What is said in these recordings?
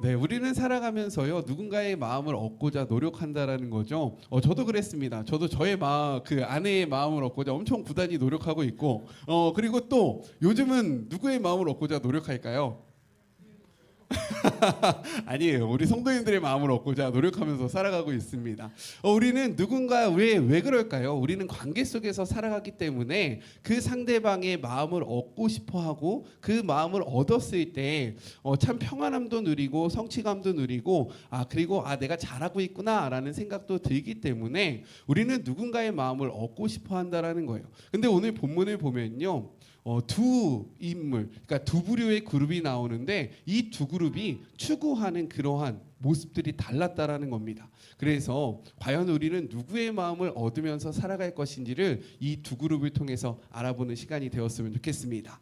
네, 우리는 살아가면서요 누군가의 마음을 얻고자 노력한다라는 거죠. 저도 그랬습니다. 저도 저의 그 아내의 마음을 얻고자 엄청 부단히 노력하고 있고, 그리고 또 요즘은 누구의 마음을 얻고자 노력할까요? 아니에요. 우리 성도님들의 마음을 얻고자 노력하면서 살아가고 있습니다. 우리는 누군가 왜 그럴까요? 우리는 관계 속에서 살아가기 때문에 그 상대방의 마음을 얻고 싶어하고 그 마음을 얻었을 때 참 평안함도 누리고 성취감도 누리고 그리고 내가 잘하고 있구나라는 생각도 들기 때문에 우리는 누군가의 마음을 얻고 싶어한다라는 거예요. 근데 오늘 본문을 보면요. 두 인물, 그러니까 두 부류의 그룹이 나오는데 이 두 그룹이 추구하는 그러한 모습들이 달랐다라는 겁니다. 그래서 과연 우리는 누구의 마음을 얻으면서 살아갈 것인지를 이 두 그룹을 통해서 알아보는 시간이 되었으면 좋겠습니다.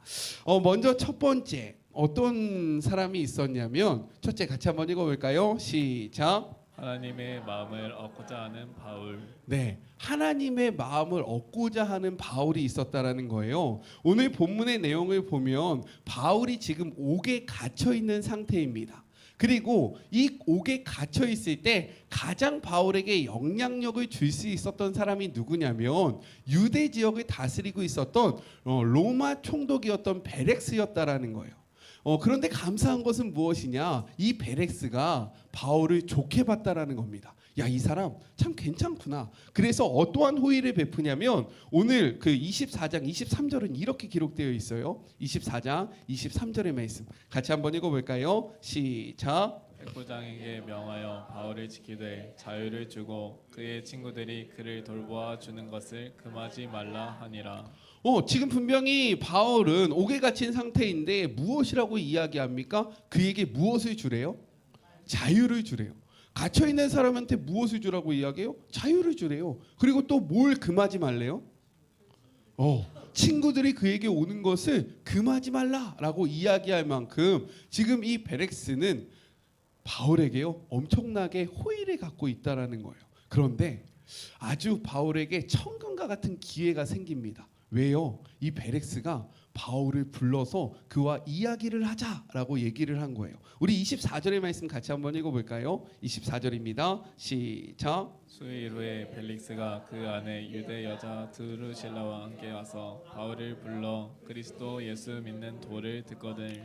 먼저 첫 번째 어떤 사람이 있었냐면 첫째 같이 한번 읽어볼까요? 시작. 하나님의 마음을 얻고자 하는 바울. 네, 하나님의 마음을 얻고자 하는 바울이 있었다라는 거예요. 오늘 본문의 내용을 보면 바울이 지금 옥에 갇혀 있는 상태입니다. 그리고 이 옥에 갇혀 있을 때 가장 바울에게 영향력을 줄 수 있었던 사람이 누구냐면 유대 지역을 다스리고 있었던 로마 총독이었던 베렉스였다라는 거예요. 그런데 감사한 것은 무엇이냐? 이 베렉스가 바울을 좋게 봤다라는 겁니다. 야, 이 사람 참 괜찮구나. 그래서 어떠한 호의를 베푸냐면 오늘 그 24장 23절은 이렇게 기록되어 있어요. 24장 23절의 말씀 같이 한번 읽어볼까요? 시작. 백부장에게 명하여 바울을 지키되 자유를 주고 그의 친구들이 그를 돌보아 주는 것을 금하지 말라 하니라. 지금 분명히 바울은 옥에 갇힌 상태인데 무엇이라고 이야기합니까? 그에게 무엇을 주래요? 자유를 주래요. 갇혀 있는 사람한테 무엇을 주라고 이야기해요? 자유를 주래요. 그리고 또 뭘 금하지 말래요? 친구들이 그에게 오는 것을 금하지 말라라고 이야기할 만큼 지금 이 베렉스는 바울에게요 엄청나게 호의를 갖고 있다라는 거예요. 그런데 아주 바울에게 천금과 같은 기회가 생깁니다. 왜요? 이 베렉스가 바울을 불러서 그와 이야기를 하자라고 얘기를 한 거예요. 우리 24절의 말씀 같이 한번 읽어볼까요? 24절입니다. 시작. 수일 후에 벨릭스가 그 안에 유대 여자 드루실라와 함께 와서 바울을 불러 그리스도 예수 믿는 도를 듣거든.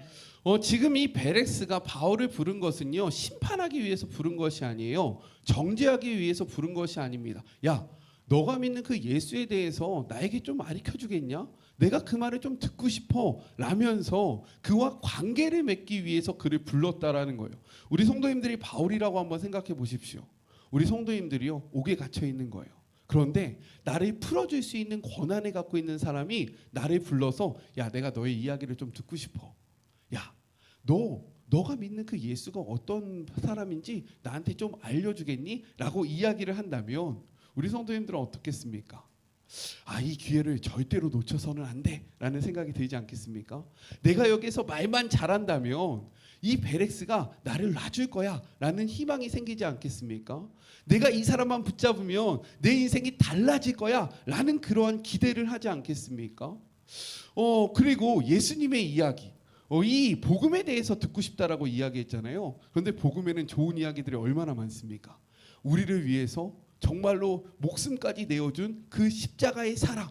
지금 이 베렉스가 바울을 부른 것은요 심판하기 위해서 부른 것이 아니에요. 정죄하기 위해서 부른 것이 아닙니다. 야, 너가 믿는 그 예수에 대해서 나에게 좀 가르쳐주겠냐? 내가 그 말을 좀 듣고 싶어 라면서 그와 관계를 맺기 위해서 그를 불렀다라는 거예요. 우리 성도님들이 바울이라고 한번 생각해 보십시오. 우리 성도님들이요 옥에 갇혀 있는 거예요. 그런데 나를 풀어줄 수 있는 권한을 갖고 있는 사람이 나를 불러서 야, 내가 너의 이야기를 좀 듣고 싶어. 야, 너가 믿는 그 예수가 어떤 사람인지 나한테 좀 알려주겠니? 라고 이야기를 한다면 우리 성도님들은 어떻겠습니까? 이 기회를 절대로 놓쳐서는 안 돼 라는 생각이 들지 않겠습니까? 내가 여기서 말만 잘한다면 이 베렉스가 나를 놔줄 거야 라는 희망이 생기지 않겠습니까? 내가 이 사람만 붙잡으면 내 인생이 달라질 거야 라는 그러한 기대를 하지 않겠습니까? 그리고 예수님의 이야기, 이 복음에 대해서 듣고 싶다라고 이야기했잖아요. 그런데 복음에는 좋은 이야기들이 얼마나 많습니까? 우리를 위해서 정말로 목숨까지 내어준 그 십자가의 사랑,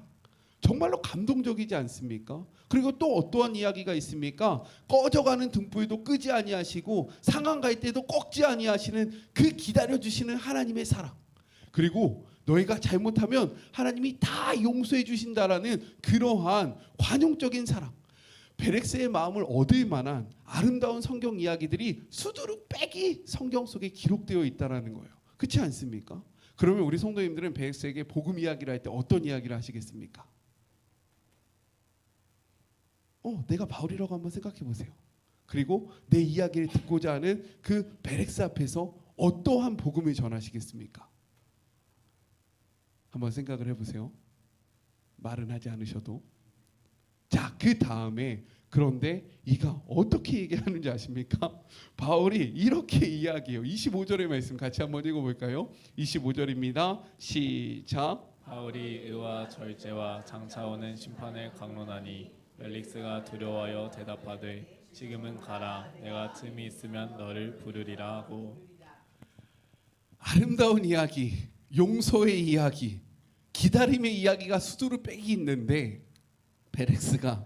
정말로 감동적이지 않습니까? 그리고 또 어떠한 이야기가 있습니까? 꺼져가는 등불도 끄지 아니하시고 상한 갈 때도 꺾지 아니하시는 그 기다려주시는 하나님의 사랑, 그리고 너희가 잘못하면 하나님이 다 용서해 주신다라는 그러한 관용적인 사랑, 베렉스의 마음을 얻을 만한 아름다운 성경 이야기들이 수두룩 빼기 성경 속에 기록되어 있다는 거예요. 그렇지 않습니까? 그러면 우리 성도님들은 베렉스에게 복음 이야기를 할 때 어떤 이야기를 하시겠습니까? 내가 바울이라고 한번 생각해 보세요. 그리고 내 이야기를 듣고자 하는 그 베렉스 앞에서 어떠한 복음을 전하시겠습니까? 한번 생각을 해보세요. 말은 하지 않으셔도. 자, 그 다음에 그런데 이가 어떻게 얘기하는지 아십니까? 바울이 이렇게 이야기해요. 25절의 말씀 같이 한번 읽어볼까요? 25절입니다. 시작. 바울이 의와 절제와 장차 오는 심판을 강론하니 벨릭스가 두려워하여 대답하되 지금은 가라. 내가 틈이 있으면 너를 부르리라 하고. 아름다운 이야기, 용서의 이야기, 기다림의 이야기가 수두룩 빽이 있는데 베렉스가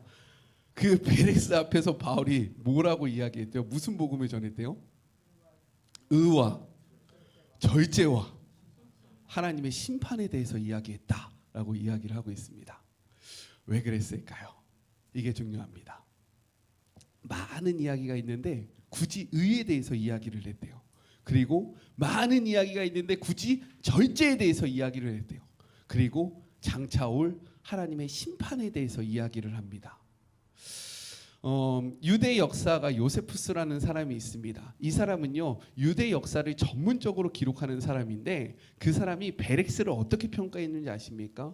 그 베렉스 앞에서 바울이 뭐라고 이야기했대요? 무슨 복음을 전했대요? 의와 절제와 하나님의 심판에 대해서 이야기했다라고 이야기를 하고 있습니다. 왜 그랬을까요? 이게 중요합니다. 많은 이야기가 있는데 굳이 의에 대해서 이야기를 했대요. 그리고 많은 이야기가 있는데 굳이 절제에 대해서 이야기를 했대요. 그리고 장차 올 하나님의 심판에 대해서 이야기를 합니다. 유대 역사가 요세푸스라는 사람이 있습니다. 이 사람은요, 유대 역사를 전문적으로 기록하는 사람인데 그 사람이 베렉스를 어떻게 평가했는지 아십니까?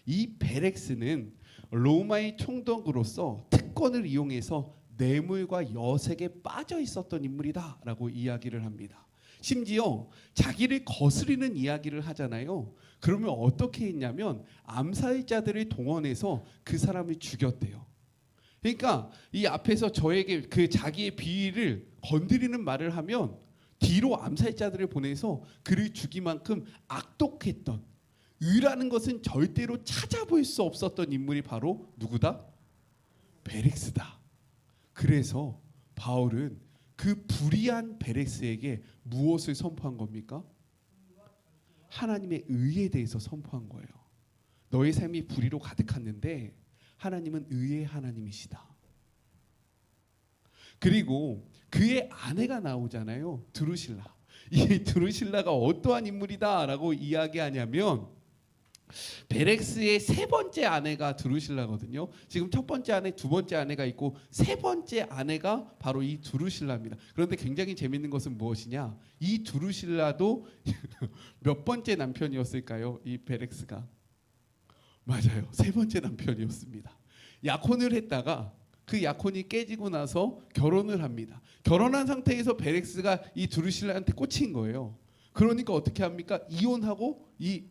이 베렉스는 로마의 총독으로서 특권을 이용해서 뇌물과 여색에 빠져 있었던 인물이다라고 이야기를 합니다. 심지어 자기를 거스리는 이야기를 하잖아요. 그러면 어떻게 했냐면 암살자들을 동원해서 그 사람을 죽였대요. 그러니까 이 앞에서 저에게 그 자기의 비위를 건드리는 말을 하면 뒤로 암살자들을 보내서 그를 죽이만큼 악독했던, 의라는 것은 절대로 찾아볼 수 없었던 인물이 바로 누구다? 베렉스다. 그래서 바울은 그 불의한 베렉스에게 무엇을 선포한 겁니까? 하나님의 의에 대해서 선포한 거예요. 너의 삶이 불의로 가득했는데 하나님은 의의 하나님이시다. 그리고 그의 아내가 나오잖아요. 드루실라. 이 드루실라가 어떠한 인물이다라고 이야기하냐면 베렉스의 세 번째 아내가 드루실라거든요. 지금 첫 번째 아내, 두 번째 아내가 있고 세 번째 아내가 바로 이 드루실라입니다. 그런데 굉장히 재밌는 것은 무엇이냐? 이 드루실라도 몇 번째 남편이었을까요? 이 베렉스가. 맞아요. 세 번째 남편이었습니다. 약혼을 했다가 그 약혼이 깨지고 나서 결혼을 합니다. 결혼한 상태에서 베렉스가 이 드루실라한테 꽂힌 거예요. 그러니까 어떻게 합니까? 이혼하고 이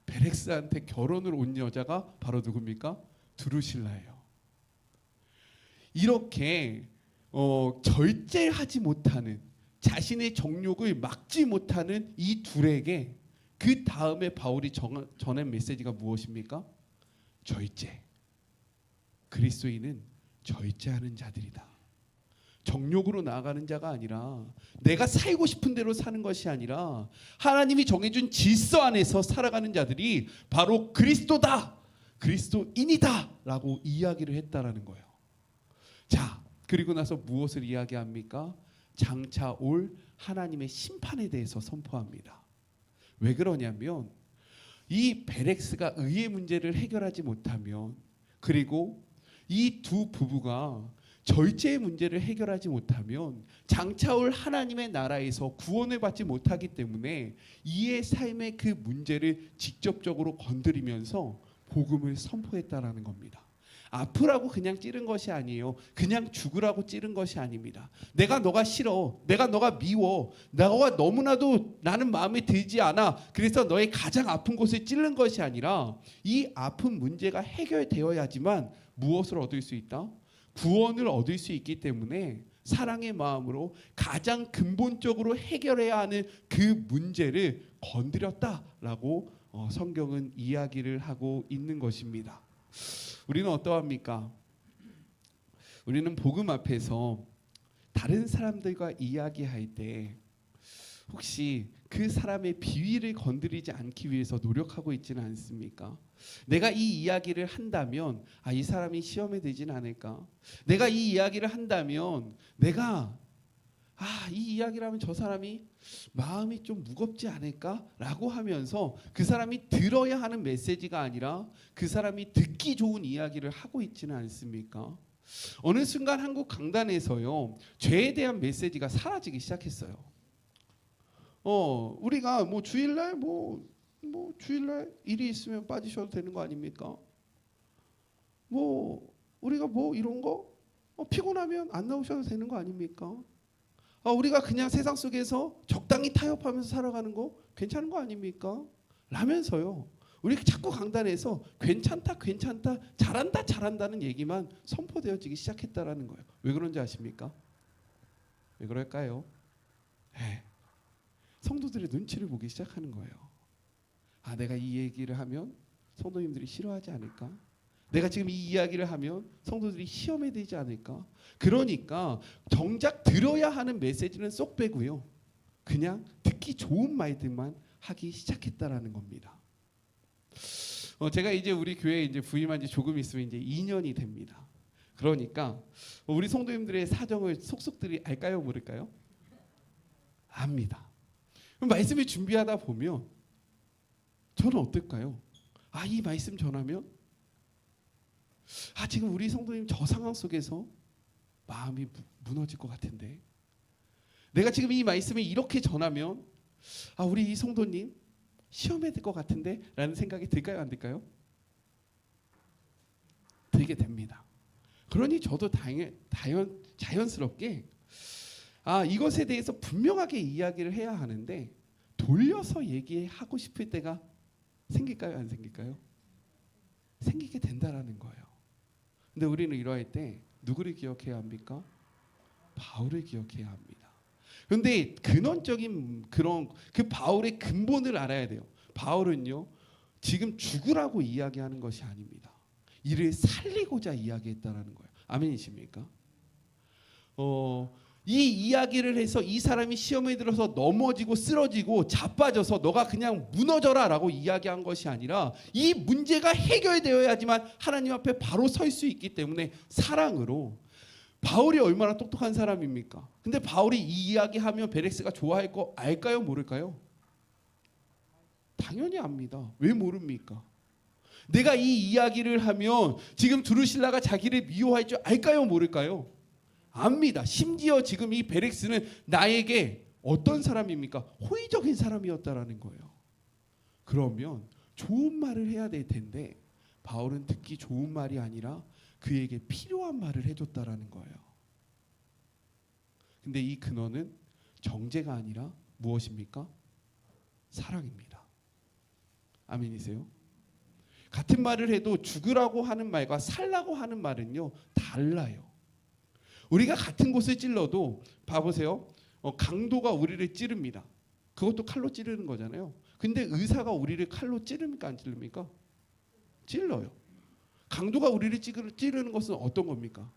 베렉스한테 결혼을 온 여자가 바로 누굽니까? 드루실라예요. 이렇게 절제하지 못하는, 자신의 정욕을 막지 못하는 이 둘에게 그 다음에 바울이 전한 메시지가 무엇입니까? 절제. 그리스도인은 절제하는 자들이다. 정욕으로 나아가는 자가 아니라 내가 살고 싶은 대로 사는 것이 아니라 하나님이 정해준 질서 안에서 살아가는 자들이 바로 그리스도다, 그리스도인이다 라고 이야기를 했다라는 거예요. 자, 그리고 나서 무엇을 이야기합니까? 장차 올 하나님의 심판에 대해서 선포합니다. 왜 그러냐면 이 베렉스가 의의 문제를 해결하지 못하면, 그리고 이 두 부부가 절제의 문제를 해결하지 못하면 장차 올 하나님의 나라에서 구원을 받지 못하기 때문에 이의 삶의 그 문제를 직접적으로 건드리면서 복음을 선포했다라는 겁니다. 아프라고 그냥 찌른 것이 아니에요. 그냥 죽으라고 찌른 것이 아닙니다. 내가 너가 싫어, 내가 너가 미워, 너가 너무나도 나는 마음에 들지 않아, 그래서 너의 가장 아픈 곳을 찌른 것이 아니라 이 아픈 문제가 해결되어야지만 무엇을 얻을 수 있다? 구원을 얻을 수 있기 때문에 사랑의 마음으로 가장 근본적으로 해결해야 하는 그 문제를 건드렸다라고 성경은 이야기를 하고 있는 것입니다. 우리는 어떠합니까? 우리는 복음 앞에서 다른 사람들과 이야기할 때 혹시 그 사람의 비위를 건드리지 않기 위해서 노력하고 있지는 않습니까? 내가 이 이야기를 한다면 이 사람이 시험에 들지는 않을까? 내가 이 이야기를 한다면 내가 이 이야기를 하면 저 사람이 마음이 좀 무겁지 않을까라고 하면서 그 사람이 들어야 하는 메시지가 아니라 그 사람이 듣기 좋은 이야기를 하고 있지는 않습니까? 어느 순간 한국 강단에서요, 죄에 대한 메시지가 사라지기 시작했어요. 우리가 뭐 주일날 뭐 주일날 일이 있으면 빠지셔도 되는 거 아닙니까? 뭐 우리가 뭐 이런 거 피곤하면 안 나오셔도 되는 거 아닙니까? 우리가 그냥 세상 속에서 적당히 타협하면서 살아가는 거 괜찮은 거 아닙니까? 라면서요, 우리 자꾸 강단에서 괜찮다, 괜찮다, 잘한다, 잘한다는 얘기만 선포되어지기 시작했다라는 거예요. 왜 그런지 아십니까? 왜 그럴까요? 성도들의 눈치를 보기 시작하는 거예요. 아, 내가 이 얘기를 하면 성도님들이 싫어하지 않을까? 내가 지금 이 이야기를 하면 성도들이 시험에 들지 않을까? 그러니까 정작 들어야 하는 메시지는 쏙 빼고요. 그냥 듣기 좋은 말들만 하기 시작했다라는 겁니다. 제가 이제 우리 교회에 이제 부임한 지 조금 있으면 이제 2년이 됩니다. 그러니까 우리 성도님들의 사정을 속속들이 알까요, 모를까요? 압니다. 그럼 말씀을 준비하다 보면 저는 어떨까요? 아, 이 말씀 전하면 지금 우리 성도님 저 상황 속에서 마음이 무너질 것 같은데, 내가 지금 이 말씀을 이렇게 전하면 우리 이 성도님 시험에 들 것 같은데 라는 생각이 들까요, 안 들까요? 들게 됩니다. 그러니 저도 자연스럽게 이것에 대해서 분명하게 이야기를 해야 하는데 돌려서 얘기하고 싶을 때가 생길까요, 안 생길까요? 생기게 된다라는 거예요. 근데 우리는 이러할 때 누구를 기억해야 합니까? 바울을 기억해야 합니다. 그런데 근원적인 그런 그 바울의 근본을 알아야 돼요. 바울은요, 지금 죽으라고 이야기하는 것이 아닙니다. 이를 살리고자 이야기했다라는 거예요. 아멘이십니까? 이 이야기를 해서 이 사람이 시험에 들어서 넘어지고 쓰러지고 자빠져서 너가 그냥 무너져라라고 이야기한 것이 아니라 이 문제가 해결되어야지만 하나님 앞에 바로 설 수 있기 때문에 사랑으로. 바울이 얼마나 똑똑한 사람입니까? 근데 바울이 이 이야기하면 베렉스가 좋아할 거 알까요, 모를까요? 당연히 압니다. 왜 모릅니까? 내가 이 이야기를 하면 지금 드루실라가 자기를 미워할 줄 알까요, 모를까요? 압니다. 심지어 지금 이 베렉스는 나에게 어떤 사람입니까? 호의적인 사람이었다라는 거예요. 그러면 좋은 말을 해야 될 텐데 바울은 듣기 좋은 말이 아니라 그에게 필요한 말을 해줬다라는 거예요. 근데 이 근원은 정죄가 아니라 무엇입니까? 사랑입니다. 아멘이세요? 같은 말을 해도 죽으라고 하는 말과 살라고 하는 말은요, 달라요. 우리가 같은 곳을 찔러도 봐보세요. 강도가 우리를 찌릅니다. 그것도 칼로 찌르는 거잖아요. 근데 의사가 우리를 칼로 찌릅니까, 안 찌릅니까? 찔러요. 강도가 우리를 찌르는 것은 어떤 겁니까?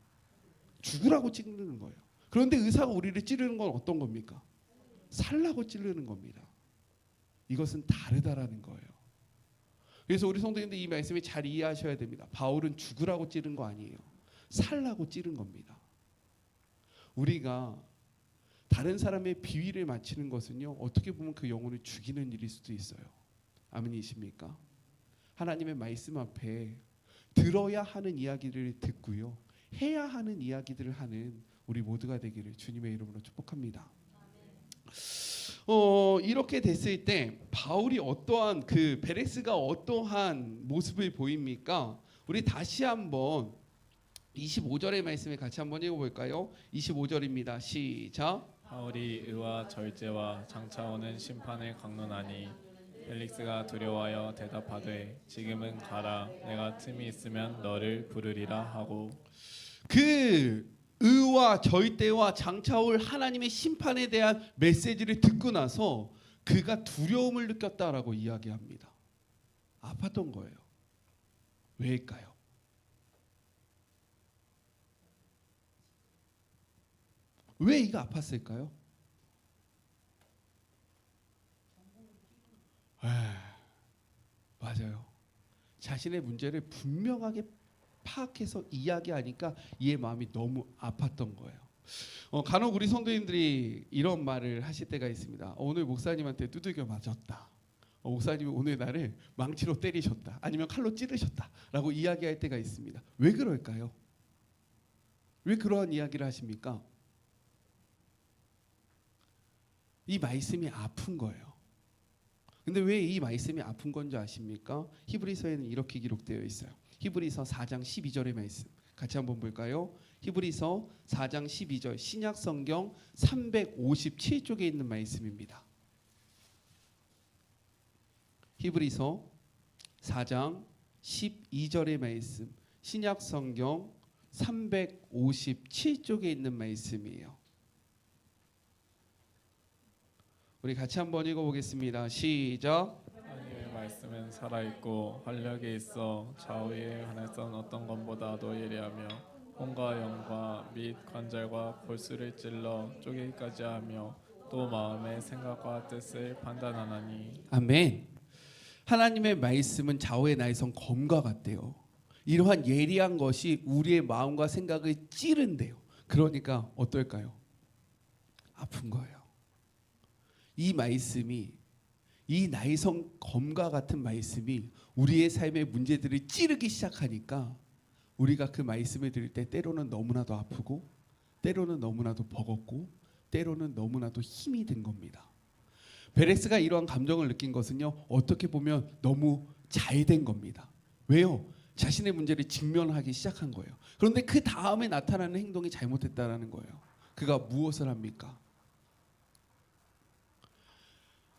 죽으라고 찌르는 거예요. 그런데 의사가 우리를 찌르는 건 어떤 겁니까? 살라고 찌르는 겁니다. 이것은 다르다라는 거예요. 그래서 우리 성도님들 이 말씀을 잘 이해하셔야 됩니다. 바울은 죽으라고 찌른 거 아니에요. 살라고 찌른 겁니다. 우리가 다른 사람의 비위를 맞추는 것은요, 어떻게 보면 그 영혼을 죽이는 일일 수도 있어요. 아멘이십니까? 하나님의 말씀 앞에 들어야 하는 이야기를 듣고요, 해야 하는 이야기들을 하는 우리 모두가 되기를 주님의 이름으로 축복합니다. 이렇게 됐을 때 바울이 어떠한 그 베렉스가 어떠한 모습을 보입니까? 우리 다시 한번 25절의 말씀을 같이 한번 읽어볼까요? 25절입니다. 시작. 바울이 의와 절제와 장차 오는 심판을 강론하니 벨릭스가 두려워하여 대답하되 지금은 가라 내가 틈이 있으면 너를 부르리라 하고. 그 의와 절대와 장차 올 하나님의 심판에 대한 메시지를 듣고 나서 그가 두려움을 느꼈다라고 이야기합니다. 아팠던 거예요. 왜일까요? 왜 이가 아팠을까요? 맞아요. 자신의 문제를 분명하게 파악해서 이야기하니까 이의 마음이 너무 아팠던 거예요. 간혹 우리 성도님들이 이런 말을 하실 때가 있습니다. 오늘 목사님한테 두들겨 맞았다. 목사님이 오늘 나를 망치로 때리셨다. 아니면 칼로 찌르셨다. 라고 이야기할 때가 있습니다. 왜 그럴까요? 왜 그러한 이야기를 하십니까? 이 말씀이 아픈 거예요. 근데 왜 이 말씀이 아픈 건지 아십니까? 히브리서에는 이렇게 기록되어 있어요. 히브리서 4장 12절의 말씀 같이 한번 볼까요? 히브리서 4장 12절 신약 성경 357쪽에 있는 말씀입니다. 히브리서 4장 12절의 말씀, 신약 성경 357쪽에 있는 말씀이에요. 우리 같이 한번 읽어보겠습니다. 시작. 하나님의 말씀은 살아있고 활력이 있어 좌우에 관해선 어떤 것보다도 예리하며 몸과 영과 및 관절과 골수를 찔러 쪼개기까지 하며 또 마음의 생각과 뜻을 판단하나니. 아멘. 하나님의 말씀은 좌우의 나에선 검과 같대요. 이러한 예리한 것이 우리의 마음과 생각을 찌른대요. 그러니까 어떨까요? 아픈 거예요. 이 말씀이, 이 나이성 검과 같은 말씀이 우리의 삶의 문제들을 찌르기 시작하니까 우리가 그 말씀을 들을 때 때로는 너무나도 아프고 때로는 너무나도 버겁고 때로는 너무나도 힘이 든 겁니다. 베렉스가 이러한 감정을 느낀 것은요, 어떻게 보면 너무 잘된 겁니다. 왜요? 자신의 문제를 직면하기 시작한 거예요. 그런데 그 다음에 나타나는 행동이 잘못됐다라는 거예요. 그가 무엇을 합니까?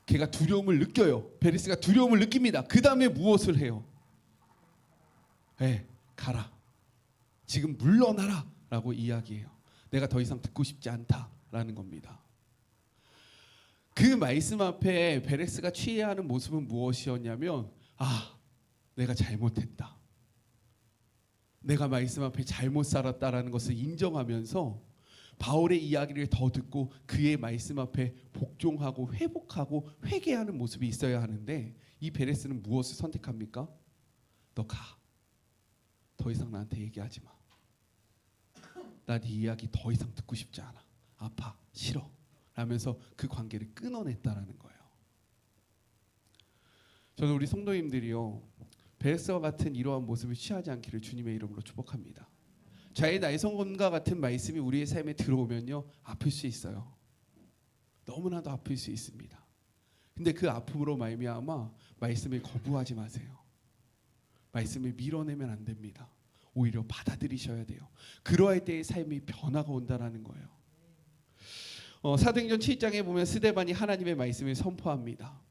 걔가 두려움을 느껴요. 베레스가 두려움을 느낍니다. 그 다음에 무엇을 해요? 가라. 지금 물러나라 라고 이야기해요. 내가 더 이상 듣고 싶지 않다라는 겁니다. 그 말씀 앞에 베렉스가 취해야 하는 모습은 무엇이었냐면, 내가 잘못했다. 내가 말씀 앞에 잘못 살았다라는 것을 인정하면서 바울의 이야기를 더 듣고 그의 말씀 앞에 복종하고 회복하고 회개하는 모습이 있어야 하는데, 이 베레스는 무엇을 선택합니까? 너 가. 더 이상 나한테 얘기하지 마. 나 네 이야기 더 이상 듣고 싶지 않아. 아파. 싫어. 라면서 그 관계를 끊어냈다라는 거예요. 저는 우리 성도님들이요, 베레스와 같은 이러한 모습을 취하지 않기를 주님의 이름으로 축복합니다. 자의 나이성검과 같은 말씀이 우리의 삶에 들어오면요, 아플 수 있어요. 너무나도 아플 수 있습니다. 근데 그 아픔으로 말미암아 말씀을 거부하지 마세요. 말씀을 밀어내면 안 됩니다. 오히려 받아들이셔야 돼요. 그러할 때의 삶이 변화가 온다라는 거예요. 사도행전 7장에 보면 스데반이 하나님의 말씀을 선포합니다.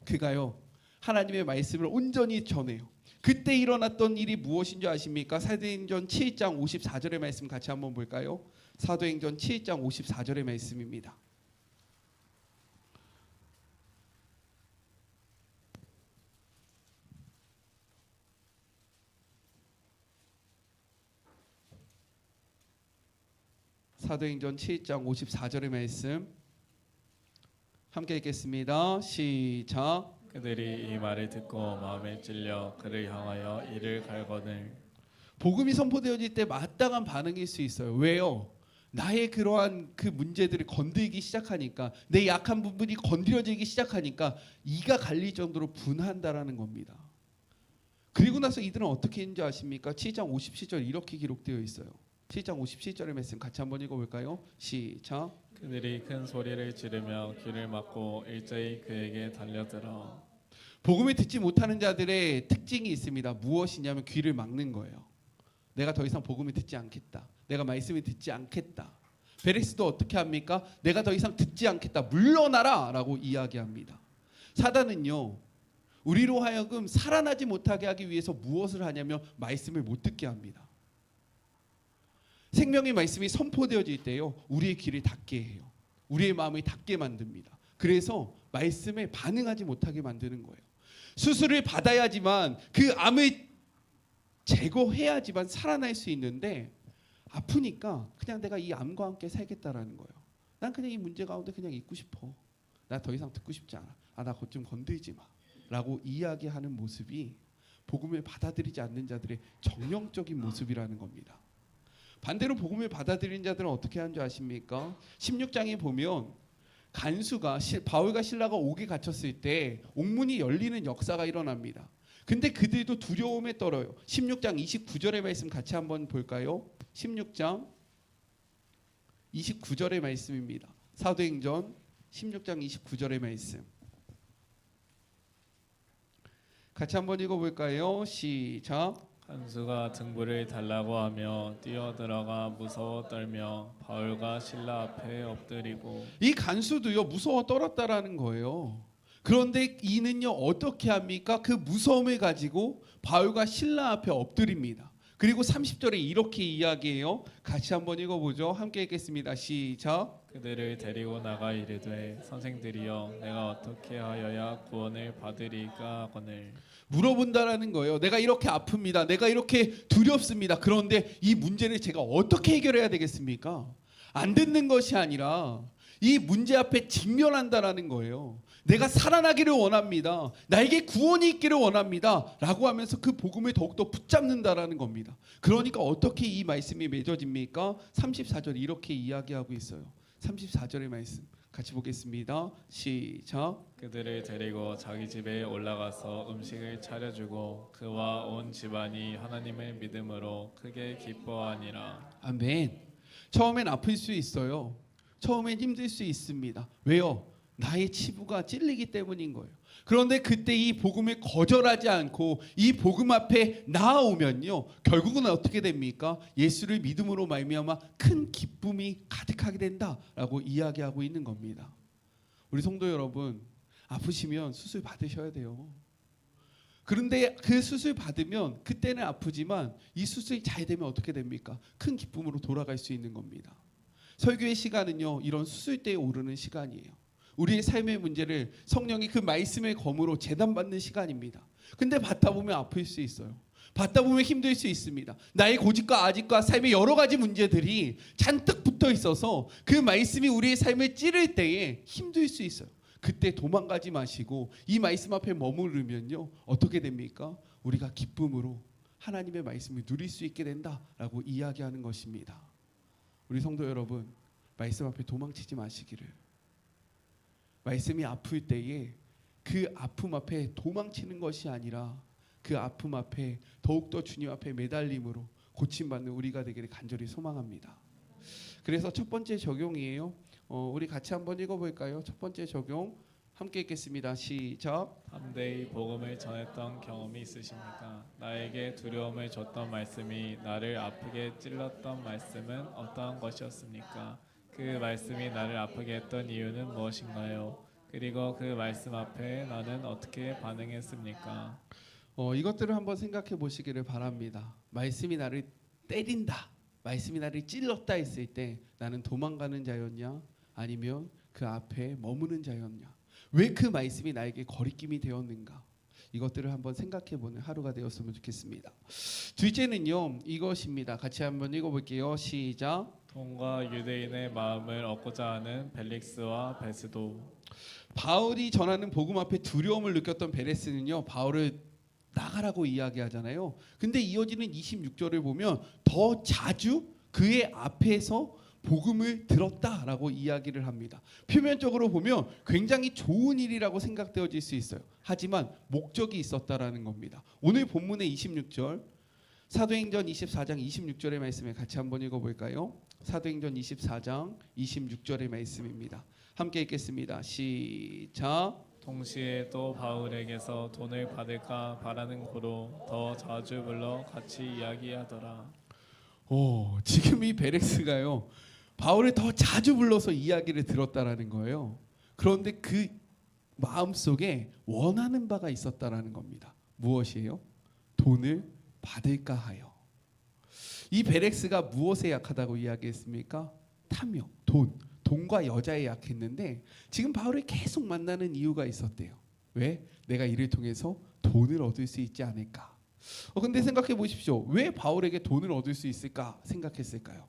그가요, 하나님의 말씀을 온전히 전해요. 그때 일어났던 일이 무엇인 줄 아십니까? 사도행전 7장 54절의 말씀 같이 한번 볼까요? 사도행전 7장 54절의 말씀입니다. 사도행전 7장 54절의 말씀 함께 읽겠습니다. 시작. 그들이 이 말을 듣고 마음에 찔려 그를 향하여 이를 갈거늘. 복음이 선포되어질 때 마땅한 반응일 수 있어요. 왜요? 나의 그러한 그 문제들을 건들기 시작하니까, 내 약한 부분이 건드려지기 시작하니까 이가 갈릴 정도로 분한다라는 겁니다. 그리고 나서 이들은 어떻게 했는지 아십니까? 7장 57절 이렇게 기록되어 있어요. 7장 57절의 말씀 같이 한번 읽어볼까요? 시작. 그들이 큰 소리를 지르며 귀를 막고 일제히 그에게 달려들어. 복음을 듣지 못하는 자들의 특징이 있습니다. 무엇이냐면 귀를 막는 거예요. 내가 더 이상 복음을 듣지 않겠다. 내가 말씀을 듣지 않겠다. 베렉스도 어떻게 합니까? 내가 더 이상 듣지 않겠다. 물러나라 라고 이야기합니다. 사단은요, 우리로 하여금 살아나지 못하게 하기 위해서 무엇을 하냐면 말씀을 못 듣게 합니다. 생명의 말씀이 선포되어질 때요, 우리의 귀를 닫게 해요. 우리의 마음을 닫게 만듭니다. 그래서 말씀에 반응하지 못하게 만드는 거예요. 수술을 받아야지만, 그 암을 제거해야지만 살아날 수 있는데, 아프니까 그냥 내가 이 암과 함께 살겠다라는 거예요. 난 그냥 이 문제 가운데 그냥 있고 싶어. 나 더 이상 듣고 싶지 않아. 나 것 좀 건들지 마 라고 이야기하는 모습이 복음을 받아들이지 않는 자들의 정령적인 모습이라는 겁니다. 반대로 복음을 받아들인 자들은 어떻게 하는 줄 아십니까? 16장에 보면 간수가, 바울과 실라가 옥에 갇혔을 때 옥문이 열리는 역사가 일어납니다. 근데 그들도 두려움에 떨어요. 16장 29절의 말씀 같이 한번 볼까요? 16장 29절의 말씀입니다. 사도행전 16장 29절의 말씀 같이 한번 읽어볼까요? 시작. 간수가 등불을 달라고 하며 뛰어들어가 무서워 떨며 바울과 실라 앞에 엎드리고. 이 간수도요, 무서워 떨었다라는 거예요. 그런데 이는요 어떻게 합니까? 그 무서움을 가지고 바울과 실라 앞에 엎드립니다. 그리고 30절에 이렇게 이야기해요. 같이 한번 읽어보죠. 함께 읽겠습니다. 시작. 그들을 데리고 나가 이르되 선생들이여 내가 어떻게 하여야 구원을 받으리까 하거늘 물어본다라는 거예요. 내가 이렇게 아픕니다. 내가 이렇게 두렵습니다. 그런데 이 문제를 제가 어떻게 해결해야 되겠습니까? 안 듣는 것이 아니라 이 문제 앞에 직면한다라는 거예요. 내가 살아나기를 원합니다. 나에게 구원이 있기를 원합니다. 라고 하면서 그 복음을 더욱더 붙잡는다라는 겁니다. 그러니까 어떻게 이 말씀이 맺어집니까? 34절 이렇게 이야기하고 있어요. 34절의 말씀 같이 보겠습니다. 시작. 그들을 데리고 자기 집에 올라가서 음식을 차려주고 그와 온 집안이 하나님을 믿음으로 크게 기뻐하니라. 아멘. 처음엔 아플 수 있어요. 처음엔 힘들 수 있습니다. 왜요? 나의 치부가 찔리기 때문인 거예요. 그런데 그때 이 복음을 거절하지 않고 이 복음 앞에 나아오면요, 결국은 어떻게 됩니까? 예수를 믿음으로 말미암아 큰 기쁨이 가득하게 된다라고 이야기하고 있는 겁니다. 우리 성도 여러분, 아프시면 수술 받으셔야 돼요. 그런데 그 수술 받으면 그때는 아프지만 이 수술이 잘 되면 어떻게 됩니까? 큰 기쁨으로 돌아갈 수 있는 겁니다. 설교의 시간은요, 이런 수술 때에 오르는 시간이에요. 우리의 삶의 문제를 성령이 그 말씀의 검으로 재단받는 시간입니다. 근데 받다 보면 아플 수 있어요. 받다 보면 힘들 수 있습니다. 나의 고집과 아집과 삶의 여러 가지 문제들이 잔뜩 붙어 있어서 그 말씀이 우리의 삶을 찌를 때에 힘들 수 있어요. 그때 도망가지 마시고 이 말씀 앞에 머무르면요, 어떻게 됩니까? 우리가 기쁨으로 하나님의 말씀을 누릴 수 있게 된다라고 이야기하는 것입니다. 우리 성도 여러분, 말씀 앞에 도망치지 마시기를. 말씀이 아플 때에 그 아픔 앞에 도망치는 것이 아니라 그 아픔 앞에 더욱더 주님 앞에 매달림으로 고침받는 우리가 되기를 간절히 소망합니다. 그래서 첫 번째 적용이에요. 우리 같이 한번 읽어볼까요? 첫 번째 적용 함께 읽겠습니다. 시작. 함대히 복음을 전했던 경험이 있으십니까? 나에게 두려움을 줬던 말씀이 나를 아프게 찔렀던 말씀은 어떠한 것이었습니까? 그 말씀이 나를 아프게 했던 이유는 무엇인가요? 그리고 그 말씀 앞에 나는 어떻게 반응했습니까? 이것들을 한번 생각해 보시기를 바랍니다. 말씀이 나를 때린다, 말씀이 나를 찔렀다 했을 때 나는 도망가는 자였냐, 아니면 그 앞에 머무는 자였냐, 왜 그 말씀이 나에게 거리낌이 되었는가, 이것들을 한번 생각해 보는 하루가 되었으면 좋겠습니다. 둘째는요, 이것입니다. 같이 한번 읽어볼게요. 시작. 돈과 유대인의 마음을 얻고자 하는 벨릭스와 베스도. 바울이 전하는 복음 앞에 두려움을 느꼈던 베레스는요, 바울을 나가라고 이야기하잖아요. 근데 이어지는 26절을 보면 더 자주 그의 앞에서 복음을 들었다라고 이야기를 합니다. 표면적으로 보면 굉장히 좋은 일이라고 생각되어질 수 있어요. 하지만 목적이 있었다라는 겁니다. 오늘 본문의 26절, 사도행전 24장 26절의 말씀을 같이 한번 읽어볼까요? 사도행전 24장 26절의 말씀입니다. 함께 읽겠습니다. 시작. 동시에 또 바울에게서 돈을 받을까 바라는 고로 더 자주 불러 같이 이야기하더라. 지금 이 베렉스가요, 바울을 더 자주 불러서 이야기를 들었다라는 거예요. 그런데 그 마음속에 원하는 바가 있었다라는 겁니다. 무엇이에요? 돈을 받을까 하여. 이 베렉스가 무엇에 약하다고 이야기했습니까? 탐욕, 돈과 여자에 약했는데 지금 바울을 계속 만나는 이유가 있었대요. 왜? 내가 이를 통해서 돈을 얻을 수 있지 않을까. 근데 생각해 보십시오. 왜 바울에게 돈을 얻을 수 있을까 생각했을까요?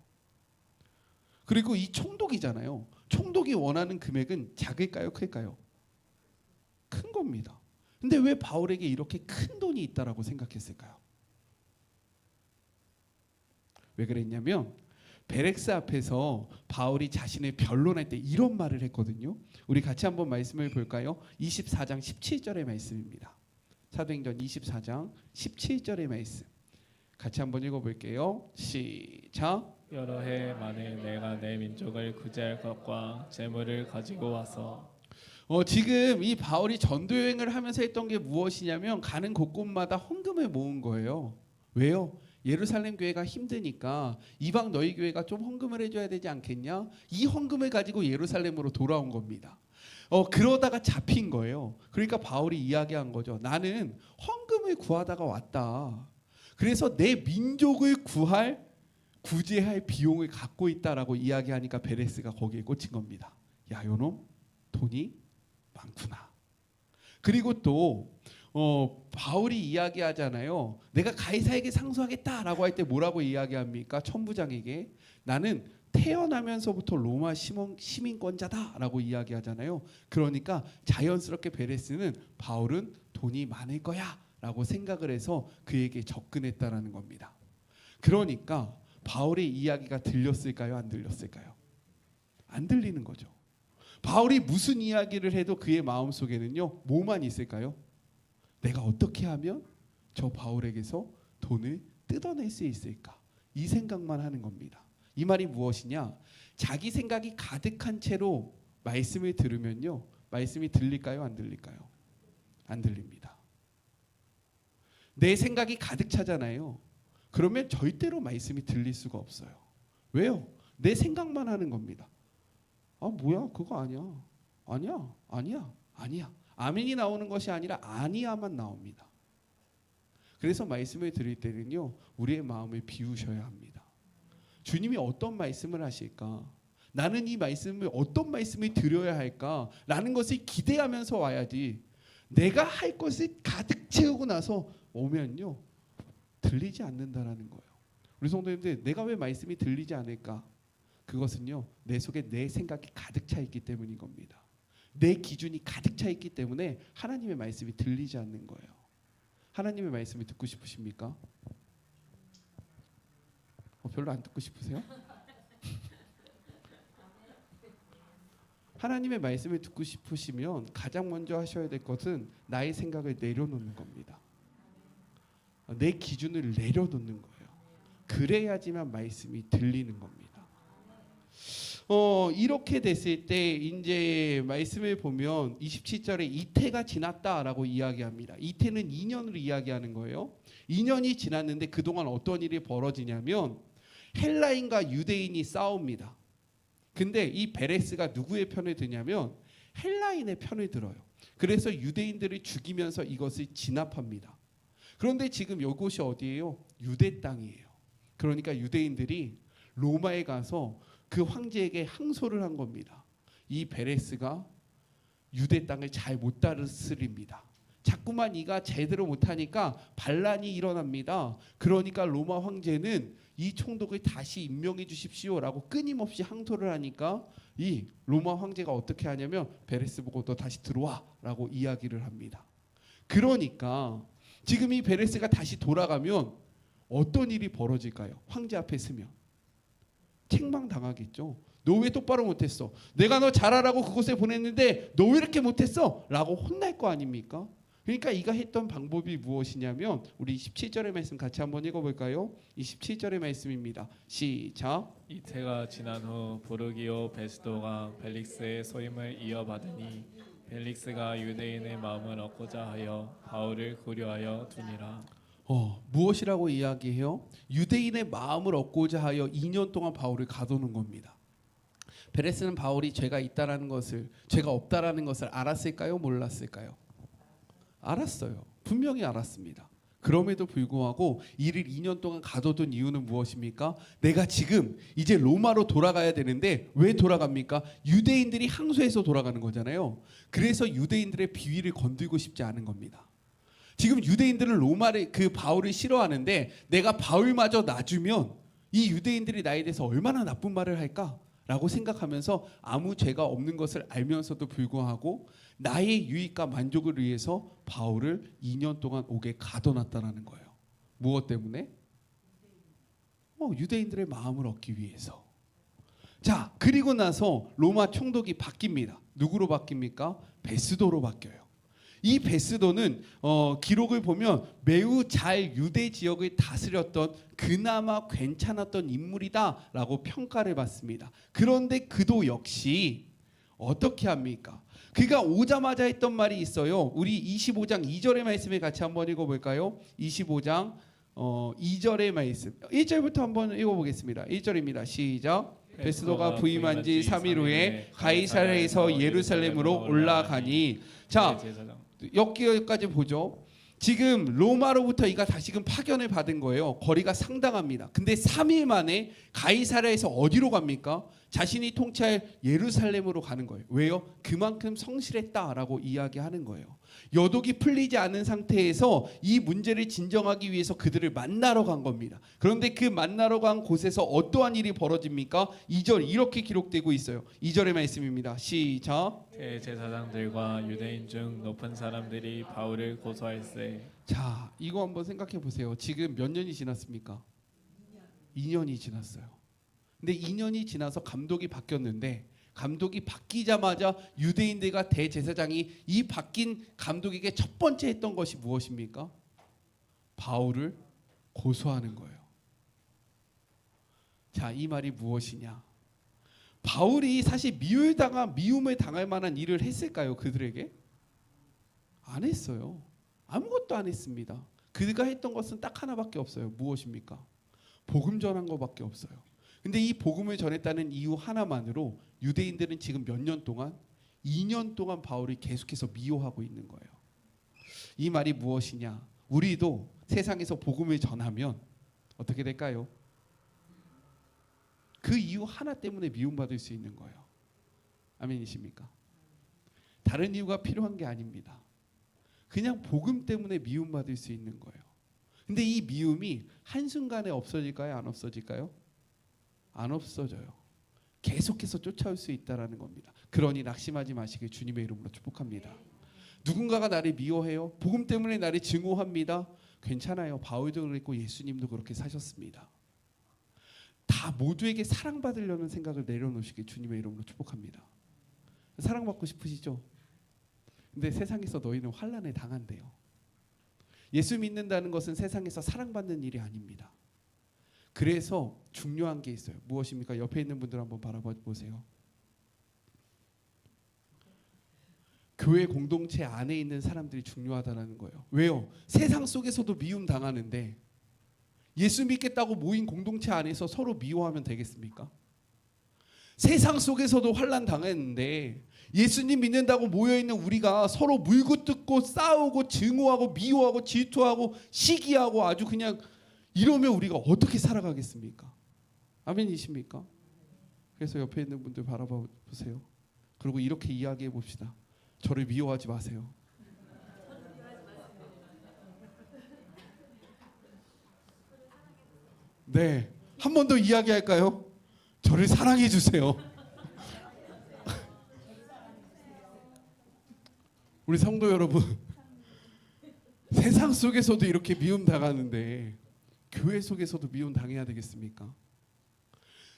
그리고 이 총독이잖아요. 총독이 원하는 금액은 작을까요? 클까요? 큰 겁니다. 근데 왜 바울에게 이렇게 큰 돈이 있다라고 생각했을까요? 왜 그랬냐면 베렉스 앞에서 바울이 자신을 변론할 때 이런 말을 했거든요. 우리 같이 한번 말씀을 볼까요? 24장 17절의 말씀입니다. 사도행전 24장 17절의 말씀 같이 한번 읽어볼게요. 시작. 여러 해 만에 내가 내 민족을 구제할 것과 재물을 가지고 와서. 지금 이 바울이 전도 여행을 하면서 했던 게 무엇이냐면 가는 곳곳마다 헌금을 모은 거예요. 왜요? 예루살렘 교회가 힘드니까 이방 너희 교회가 좀 헌금을 해줘야 되지 않겠냐? 이 헌금을 가지고 예루살렘으로 돌아온 겁니다. 그러다가 잡힌 거예요. 그러니까 바울이 이야기한 거죠. 나는 헌금을 구하다가 왔다. 그래서 내 민족을 구제할 비용을 갖고 있다라고 이야기하니까 베레스가 거기에 꽂힌 겁니다. 야, 요놈 돈이 많구나. 그리고 또 바울이 이야기하잖아요. 내가 가이사에게 상소하겠다라고 할 때 뭐라고 이야기합니까? 천부장에게 나는 태어나면서부터 로마 시민권자다라고 이야기하잖아요. 그러니까 자연스럽게 베레스는 바울은 돈이 많을 거야라고 생각을 해서 그에게 접근했다라는 겁니다. 그러니까 바울의 이야기가 들렸을까요? 안 들렸을까요? 안 들리는 거죠. 바울이 무슨 이야기를 해도 그의 마음속에는요, 뭐만 있을까요? 내가 어떻게 하면 저 바울에게서 돈을 뜯어낼 수 있을까? 이 생각만 하는 겁니다. 이 말이 무엇이냐? 자기 생각이 가득한 채로 말씀을 들으면요, 말씀이 들릴까요? 안 들릴까요? 안 들립니다. 내 생각이 가득 차잖아요. 그러면 절대로 말씀이 들릴 수가 없어요. 왜요? 내 생각만 하는 겁니다. 아, 뭐야? 그거 아니야. 아니야. 아니야. 아니야. 아멘이 나오는 것이 아니라 아니야만 나옵니다. 그래서 말씀을 드릴 때는요, 우리의 마음을 비우셔야 합니다. 주님이 어떤 말씀을 하실까? 나는 이 말씀을 어떤 말씀을 드려야 할까? 라는 것을 기대하면서 와야지. 내가 할 것을 가득 채우고 나서 오면요, 들리지 않는다라는 거예요. 우리 성도님들, 내가 왜 말씀이 들리지 않을까? 그것은요, 내 속에 내 생각이 가득 차 있기 때문인 겁니다. 내 기준이 가득 차 있기 때문에 하나님의 말씀이 들리지 않는 거예요. 하나님의 말씀을 듣고 싶으십니까? 별로 안 듣고 싶으세요? 하나님의 말씀을 듣고 싶으시면 가장 먼저 하셔야 될 것은 나의 생각을 내려놓는 겁니다. 내 기준을 내려놓는 거예요. 그래야지만 말씀이 들리는 겁니다. 이렇게 됐을 때 이제 말씀을 보면 27절에 이태가 지났다라고 이야기합니다. 이태는 2년을 이야기하는 거예요. 2년이 지났는데 그동안 어떤 일이 벌어지냐면 헬라인과 유대인이 싸웁니다. 근데 이 베레스가 누구의 편을 드냐면 헬라인의 편을 들어요. 그래서 유대인들을 죽이면서 이것을 진압합니다. 그런데 지금 이곳이 어디예요? 유대 땅이에요. 그러니까 유대인들이 로마에 가서 그 황제에게 항소를 한 겁니다. 이 베레스가 유대 땅을 잘 못 다스립니다. 자꾸만 이가 제대로 못하니까 반란이 일어납니다. 그러니까 로마 황제는 이 총독을 다시 임명해 주십시오라고 끊임없이 항소를 하니까 이 로마 황제가 어떻게 하냐면 베레스 보고 너 다시 들어와라고 이야기를 합니다. 그러니까 지금 이 베레스가 다시 돌아가면 어떤 일이 벌어질까요? 황제 앞에 서면 책망당하겠죠. 너 왜 똑바로 못했어? 내가 너 잘하라고 그곳에 보냈는데 너 왜 이렇게 못했어? 라고 혼날 거 아닙니까? 그러니까 이가 했던 방법이 무엇이냐면 우리 27절의 말씀 같이 한번 읽어볼까요? 27절의 말씀입니다. 시작. 이태가 지난 후 부르기오 베스도가 벨릭스의 소임을 이어받으니 벨릭스가 유대인의 마음을 얻고자 하여 바울을 고려하여 두니라. 무엇이라고 이야기해요? 유대인의 마음을 얻고자 하여 2년 동안 바울을 가두는 겁니다. 베레스는 바울이 죄가 있다라는 것을, 죄가 없다라는 것을 알았을까요? 몰랐을까요? 알았어요. 분명히 알았습니다. 그럼에도 불구하고 이를 2년 동안 가둬둔 이유는 무엇입니까? 내가 지금 이제 로마로 돌아가야 되는데 왜 돌아갑니까? 유대인들이 항소해서 돌아가는 거잖아요. 그래서 유대인들의 비위를 건들고 싶지 않은 겁니다. 지금 유대인들은 로마를 바울을 싫어하는데 내가 바울마저 놔주면 이 유대인들이 나에 대해서 얼마나 나쁜 말을 할까라고 생각하면서 아무 죄가 없는 것을 알면서도 불구하고 나의 유익과 만족을 위해서 바울을 2년 동안 옥에 가둬놨다는 거예요. 무엇 때문에? 유대인들의 마음을 얻기 위해서. 자, 그리고 나서 로마 총독이 바뀝니다. 누구로 바뀝니까? 베스도로 바뀌어요. 이 베스도는 기록을 보면 매우 잘 유대 지역을 다스렸던 그나마 괜찮았던 인물이다라고 평가를 받습니다. 그런데 그도 역시 어떻게 합니까? 그가 오자마자 했던 말이 있어요. 우리 25장 2절의 말씀을 같이 한번 읽어볼까요? 25장 2절의 말씀 1절부터 한번 읽어보겠습니다. 1절입니다. 시작. 베스도가 부임한 지 3일 후에 가이사랴에서 예루살렘으로 올라가니. 자, 여기까지 보죠. 지금 로마로부터 이가 다시금 파견을 받은 거예요. 거리가 상당합니다. 근데 3일 만에 가이사랴에서 어디로 갑니까? 자신이 통치할 예루살렘으로 가는 거예요. 왜요? 그만큼 성실했다라고 이야기하는 거예요. 여독이 풀리지 않은 상태에서 이 문제를 진정하기 위해서 그들을 만나러 간 겁니다. 그런데 그 만나러 간 곳에서 어떠한 일이 벌어집니까? 2절 이렇게 기록되고 있어요. 2절의 말씀입니다. 시작. 대제사장들과 유대인 중 높은 사람들이 바울을 고소할세. 자, 이거 한번 생각해 보세요. 지금 몇 년이 지났습니까? 2년이 지났어요. 근데 2년이 지나서 감독이 바뀌었는데, 감독이 바뀌자마자 유대인들과 대제사장이 이 바뀐 감독에게 첫 번째 했던 것이 무엇입니까? 바울을 고소하는 거예요. 자, 이 말이 무엇이냐? 바울이 사실 미움을 당할 만한 일을 했을까요? 그들에게? 안 했어요. 아무것도 안 했습니다. 그가 했던 것은 딱 하나밖에 없어요. 무엇입니까? 복음 전한 것밖에 없어요. 근데 이 복음을 전했다는 이유 하나만으로 유대인들은 지금 몇 년 동안? 2년 동안 바울을 계속해서 미워하고 있는 거예요. 이 말이 무엇이냐? 우리도 세상에서 복음을 전하면 어떻게 될까요? 그 이유 하나 때문에 미움받을 수 있는 거예요. 아멘이십니까? 다른 이유가 필요한 게 아닙니다. 그냥 복음 때문에 미움받을 수 있는 거예요. 근데 이 미움이 한순간에 없어질까요? 안 없어질까요? 안 없어져요. 계속해서 쫓아올 수 있다라는 겁니다. 그러니 낙심하지 마시길 주님의 이름으로 축복합니다. 누군가가 나를 미워해요. 복음 때문에 나를 증오합니다. 괜찮아요. 바울도 그랬고 예수님도 그렇게 사셨습니다. 다 모두에게 사랑받으려는 생각을 내려놓으시길 주님의 이름으로 축복합니다. 사랑받고 싶으시죠? 근데 세상에서 너희는 환난에 당한대요. 예수 믿는다는 것은 세상에서 사랑받는 일이 아닙니다. 그래서 중요한 게 있어요. 무엇입니까? 옆에 있는 분들 한번 바라봐 보세요. 교회 공동체 안에 있는 사람들이 중요하다는 거예요. 왜요? 세상 속에서도 미움 당하는데 예수 믿겠다고 모인 공동체 안에서 서로 미워하면 되겠습니까? 세상 속에서도 환난 당했는데 예수님 믿는다고 모여있는 우리가 서로 물고 뜯고 싸우고 증오하고 미워하고 질투하고 시기하고 아주 그냥 이러면 우리가 어떻게 살아가겠습니까? 아멘이십니까? 그래서 옆에 있는 분들 바라봐 보세요. 그리고 이렇게 이야기해 봅시다. 저를 미워하지 마세요. 네, 한 번 더 이야기할까요? 저를 사랑해 주세요. 우리 성도 여러분, 세상 속에서도 이렇게 미움 당하는데 교회 속에서도 미움 당해야 되겠습니까?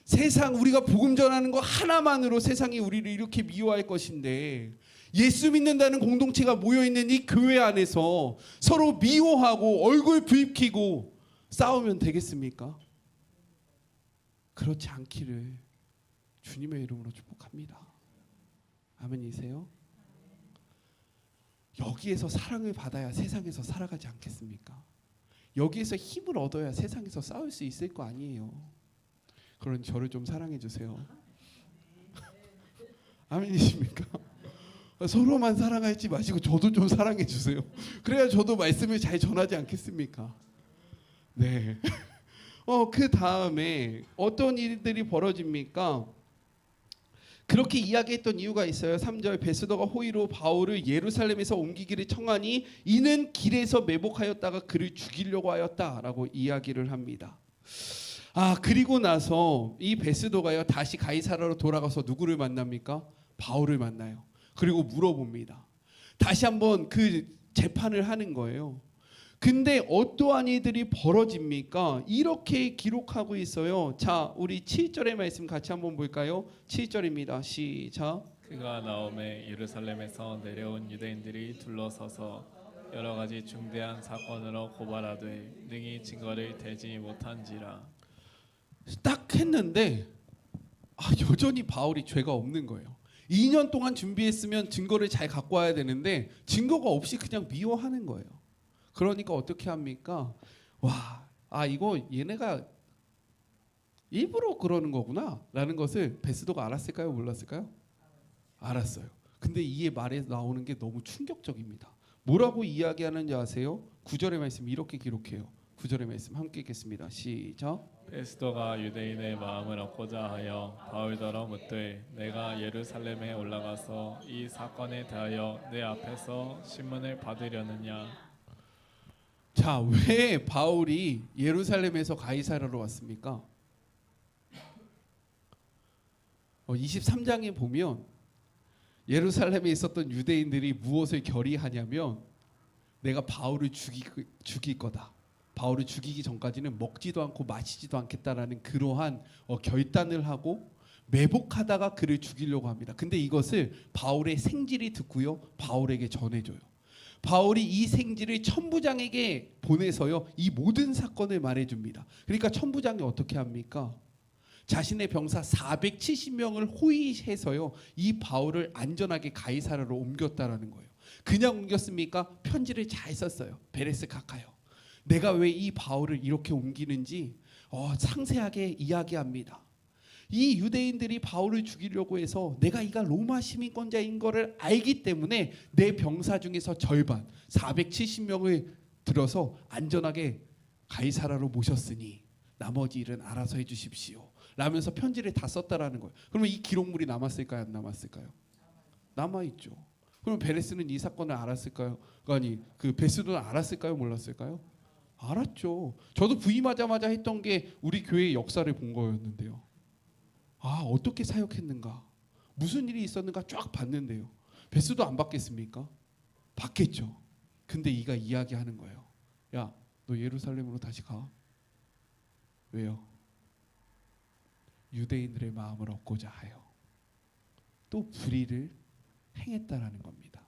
세상 우리가 복음 전하는 거 하나만으로 세상이 우리를 이렇게 미워할 것인데 예수 믿는다는 공동체가 모여있는 이 교회 안에서 서로 미워하고 얼굴 붉히고 싸우면 되겠습니까? 그렇지 않기를 주님의 이름으로 축복합니다. 아멘이세요? 여기에서 사랑을 받아야 세상에서 살아가지 않겠습니까? 여기에서 힘을 얻어야 세상에서 싸울 수 있을 거 아니에요. 그러니 저를 좀 사랑해 주세요. 아멘이십니까? 서로만 사랑하지 마시고 저도 좀 사랑해 주세요. 그래야 저도 말씀을 잘 전하지 않겠습니까? 네. 그 다음에 어떤 일들이 벌어집니까? 그렇게 이야기했던 이유가 있어요. 3절 베스더가 호의로 바울을 예루살렘에서 옮기기를 청하니 이는 길에서 매복하였다가 그를 죽이려고 하였다라고 이야기를 합니다. 그리고 나서 이 베스더가요 다시 가이사랴로 돌아가서 누구를 만납니까? 바울을 만나요. 그리고 물어봅니다. 다시 한번 그 재판을 하는 거예요. 근데 어떠한 일들이 벌어집니까? 이렇게 기록하고 있어요. 자, 우리 7절의 말씀 같이 한번 볼까요? 7절입니다. 시작. 그가 나오매 예루살렘에서 내려온 유대인들이 둘러서서 여러 가지 중대한 사건으로 고발하되 능히 증거를 대지 못한지라. 딱 했는데 여전히 바울이 죄가 없는 거예요. 2년 동안 준비했으면 증거를 잘 갖고 와야 되는데 증거가 없이 그냥 미워하는 거예요. 그러니까 어떻게 합니까? 이거 얘네가 일부러 그러는 거구나라는 것을 베스도가 알았을까요? 몰랐을까요? 알았어요. 근데 이 말에 나오는 게 너무 충격적입니다. 뭐라고 이야기하는지 아세요? 9절의 말씀 이렇게 기록해요. 9절의 말씀 함께 읽겠습니다. 시작. 베스도가 유대인의 마음을 얻고자 하여 바울더러 묻되 내가 예루살렘에 올라가서 이 사건에 대하여 내 앞에서 신문을 받으려느냐. 자, 왜 바울이 예루살렘에서 가이사랴로 왔습니까? 23장에 보면 예루살렘에 있었던 유대인들이 무엇을 결의하냐면 내가 바울을 죽일 거다. 바울을 죽이기 전까지는 먹지도 않고 마시지도 않겠다라는 그러한 결단을 하고 매복하다가 그를 죽이려고 합니다. 근데 이것을 바울의 생질이 듣고요. 바울에게 전해줘요. 바울이 이 생지를 천부장에게 보내서요. 이 모든 사건을 말해줍니다. 그러니까 천부장이 어떻게 합니까? 자신의 병사 470명을 호위해서요. 이 바울을 안전하게 가이사랴로 옮겼다라는 거예요. 그냥 옮겼습니까? 편지를 잘 썼어요. 베레스 각하여. 내가 왜 이 바울을 이렇게 옮기는지 상세하게 이야기합니다. 이 유대인들이 바울을 죽이려고 해서 내가 이가 로마 시민권자인 거를 알기 때문에 내 병사 중에서 절반 470명을 들어서 안전하게 가이사랴로 모셨으니 나머지 일은 알아서 해주십시오 라면서 편지를 다 썼다라는 거예요. 그러면 이 기록물이 남았을까요? 안 남았을까요? 남아있죠. 그럼 베레스는 이 사건을 알았을까요? 아니 그 베스도는 알았을까요? 몰랐을까요? 알았죠. 저도 부임하자마자 했던 게 우리 교회의 역사를 본 거였는데요. 어떻게 사역했는가, 무슨 일이 있었는가 쫙 봤는데요. 베스도 안 받겠습니까? 받겠죠. 근데 이가 이야기하는 거예요. 야, 너 예루살렘으로 다시 가. 왜요? 유대인들의 마음을 얻고자 하여 또 불의를 행했다라는 겁니다.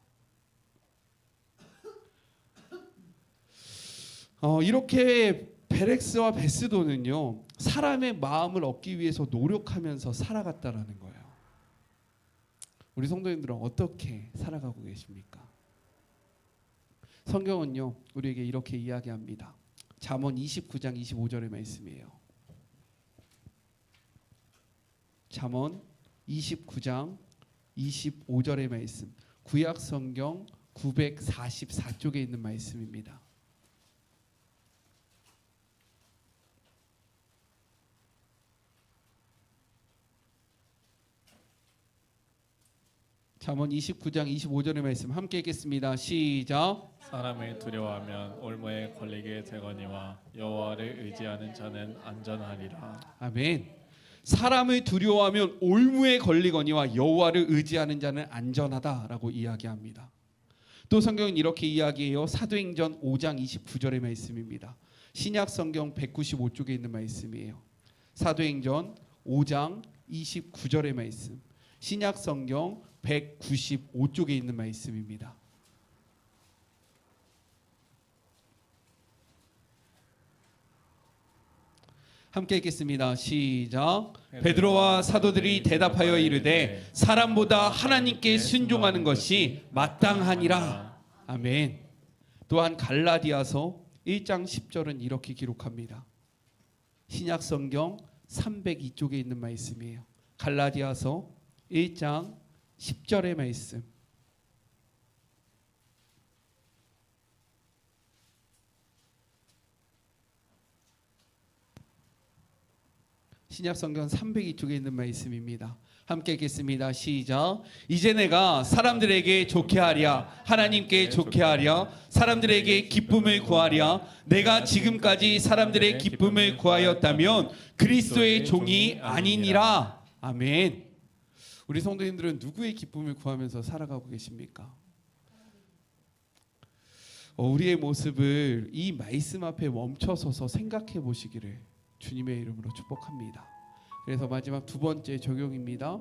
이렇게 베렉스와 베스도는요 사람의 마음을 얻기 위해서 노력하면서 살아갔다라는 거예요. 우리 성도님들은 어떻게 살아가고 계십니까? 성경은요 우리에게 이렇게 이야기합니다. 잠언 29장 25절의 말씀이에요. 잠언 29장 25절의 말씀, 구약 성경 944쪽에 있는 말씀입니다. 잠언 29장 25절의 말씀 함께 읽겠습니다. 시작. 사람을 두려워하면 올무에 걸리게 되거니와 여호와를 의지하는 자는 안전하리라. 아멘. 사람을 두려워하면 올무에 걸리거니와 여호와를 의지하는 자는 안전하다라고 이야기합니다. 또 성경은 이렇게 이야기해요. 사도행전 5장 29절의 말씀입니다. 신약 성경 195쪽에 있는 말씀이에요. 사도행전 5장 29절의 말씀, 신약 성경 195쪽에 있는 말씀입니다. 함께 읽겠습니다. 시작. 베드로와 사도들이 대답하여 이르되 사람보다 하나님께 순종하는 것이 마땅하니라. 아멘. 또한 갈라디아서 1장 10절은 이렇게 기록합니다. 신약 성경 302쪽에 있는 말씀이에요. 갈라디아서 1장 10절의 말씀. 신약 성경 302쪽에 있는 말씀입니다. 함께 읽겠습니다. 시작. 이제 내가 사람들에게 좋게 하랴, 하나님께 좋게 하랴, 사람들에게 기쁨을 구하랴. 내가 지금까지 사람들의 기쁨을 구하였다면 그리스도의 종이 아니니라. 아멘. 우리 성도님들은 누구의 기쁨을 구하면서 살아가고 계십니까? 우리의 모습을 이 말씀 앞에 멈춰서서 생각해 보시기를 주님의 이름으로 축복합니다. 그래서 마지막 두 번째 적용입니다.